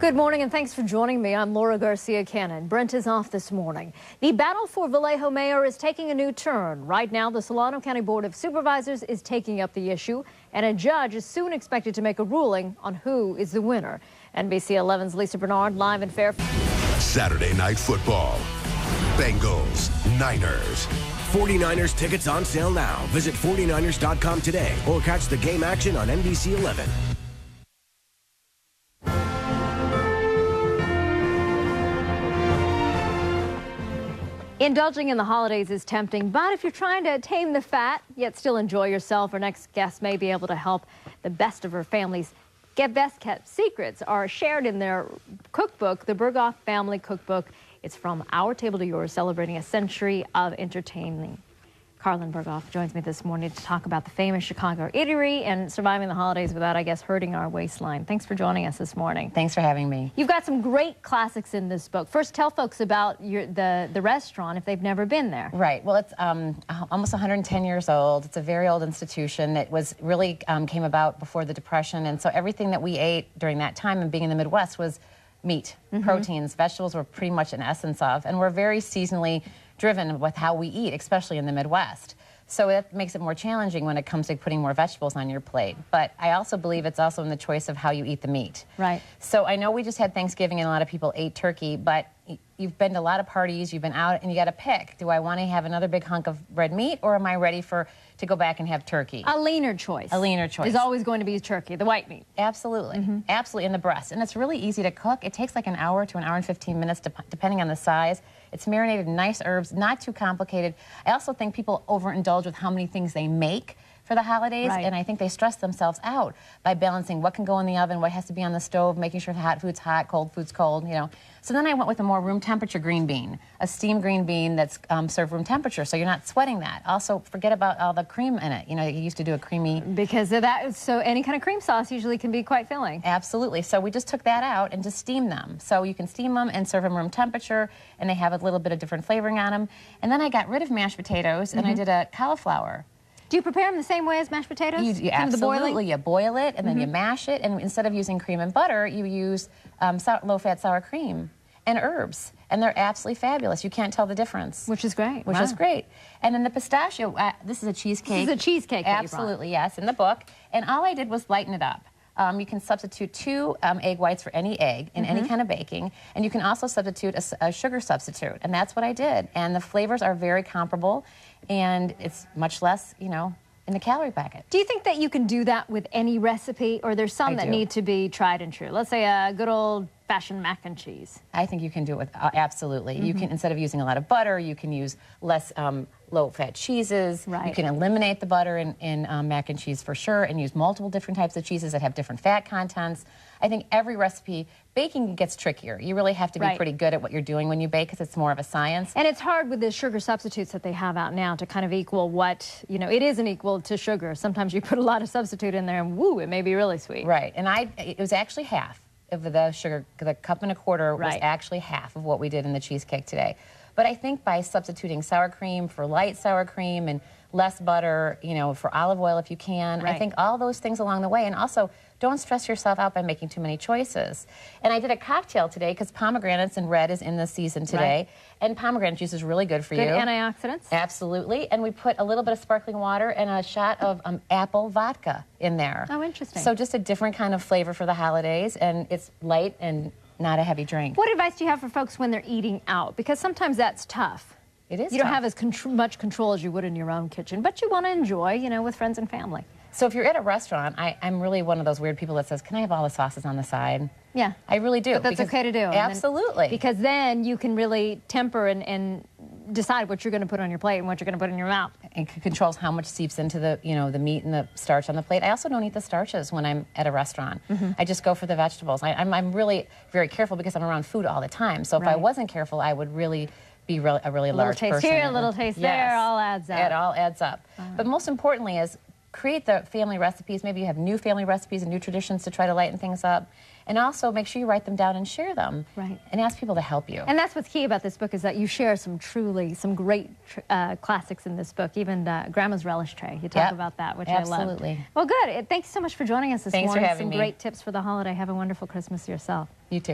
Good morning and thanks for joining me. I'm Laura Garcia Cannon. Brent is off this morning. The battle for Vallejo mayor is taking a new turn. Right now, the Solano County Board of Supervisors is taking up the issue, and a judge is soon expected to make a ruling on who is the winner. NBC 11's Lisa Bernard live in Fairfield. Saturday Night Football. Bengals, Niners. 49ers tickets on sale now. Visit 49ers.com today or catch the game action on NBC 11. Indulging in the holidays is tempting, but if you're trying to tame the fat, yet still enjoy yourself, our next guest may be able to help. The best of her family's best kept secrets are shared in their cookbook, the Berghoff Family Cookbook. It's From Our Table to Yours, celebrating a century of entertaining. Carlyn Berghoff joins me this morning to talk about the famous Chicago eatery and surviving the holidays without, I guess, hurting our waistline. Thanks for joining us this morning. Thanks for having me. You've got some great classics in this book. First, tell folks about the restaurant if they've never been there. Right. Well, it's almost 110 years old. It's a very old institution. It was really came about before the Depression, and so everything that we ate during that time and being in the Midwest was meat, proteins, vegetables were pretty much an essence of, and we're very seasonally driven with how we eat, especially in the Midwest. So that makes it more challenging when it comes to putting more vegetables on your plate. But I also believe it's also in the choice of how you eat the meat. Right. So I know we just had Thanksgiving and a lot of people ate turkey, but you've been to a lot of parties, you've been out, and you got to pick. Do I want to have another big hunk of red meat, or am I ready to go back and have turkey? A leaner choice. A leaner choice. Is always going to be turkey, the white meat. Absolutely. Absolutely, in the breast. And it's really easy to cook. It takes like an hour to an hour and 15 minutes, depending on the size. It's marinated in nice herbs, not too complicated. I also think people overindulge with how many things they make for the holidays, and I think they stress themselves out by balancing what can go in the oven, what has to be on the stove, making sure the hot food's hot, cold food's cold, you know. So then I went with a more room temperature green bean, a steamed green bean that's served room temperature, so you're not sweating that. Also, forget about all the cream in it. You know, you used to do a creamy... Because of that, so any kind of cream sauce usually can be quite filling. Absolutely. So we just took that out and just steamed them. So you can steam them and serve them room temperature, and they have a little bit of different flavoring on them. And then I got rid of mashed potatoes, and I did a cauliflower. Do you prepare them the same way as mashed potatoes? You absolutely. You boil it, and then you mash it, and instead of using cream and butter, you use low-fat sour cream and herbs, and they're absolutely fabulous. You can't tell the difference. Which is great. Which is great. And then the pistachio, this is a cheesecake. This is a cheesecake. Absolutely, yes, in the book. And all I did was lighten it up. You can substitute 2 egg whites for any egg in any kind of baking, and you can also substitute a sugar substitute, and that's what I did. And the flavors are very comparable, and it's much less, you know, in the calorie packet. Do you think that you can do that with any recipe, or there's some that need to be tried and true? Let's say a good old-fashioned mac and cheese. I think you can do it with, absolutely. You can, instead of using a lot of butter, you can use less low-fat cheeses. Right. You can eliminate the butter in mac and cheese for sure, and use multiple different types of cheeses that have different fat contents. I think every recipe, baking gets trickier. You really have to be pretty good at what you're doing when you bake, because it's more of a science. And it's hard with the sugar substitutes that they have out now to kind of equal what, you know, it isn't equal to sugar. Sometimes you put a lot of substitute in there and woo, it may be really sweet. Right, and it was actually half of the sugar. The cup and a quarter was actually half of what we did in the cheesecake today. But I think by substituting sour cream for light sour cream and less butter, you know, for olive oil if you can, I think all those things along the way. And also, don't stress yourself out by making too many choices. And I did a cocktail today because pomegranates and red is in the season today. And pomegranate juice is really good for you. Good antioxidants. Absolutely. And we put a little bit of sparkling water and a shot of apple vodka in there. Oh, interesting. So just a different kind of flavor for the holidays, and it's light and not a heavy drink. What advice do you have for folks when they're eating out? Because sometimes that's tough. It is. You don't have as much control as you would in your own kitchen, but you want to enjoy, you know, with friends and family. So if you're at a restaurant, I'm really one of those weird people that says, can I have all the sauces on the side? Yeah. I really do. But that's okay to do. Absolutely. Because then you can really temper and decide what you're going to put on your plate and what you're going to put in your mouth. It controls how much seeps into the, you know, the meat and the starch on the plate. I also don't eat the starches when I'm at a restaurant. I just go for the vegetables. I'm really very careful because I'm around food all the time. So if I wasn't careful, I would really be a really large person. A little taste here, a little taste there, all adds up. It all adds up. But most importantly is create the family recipes. Maybe you have new family recipes and new traditions to try to lighten things up. And also make sure you write them down and share them. Right. And ask people to help you. And that's what's key about this book, is that you share some great classics in this book. Even Grandma's Relish Tray. You talk about that, which I love. Absolutely. Well, good. Thanks so much for joining us this morning. Thanks for having me. Some great tips for the holiday. Have a wonderful Christmas yourself. You too.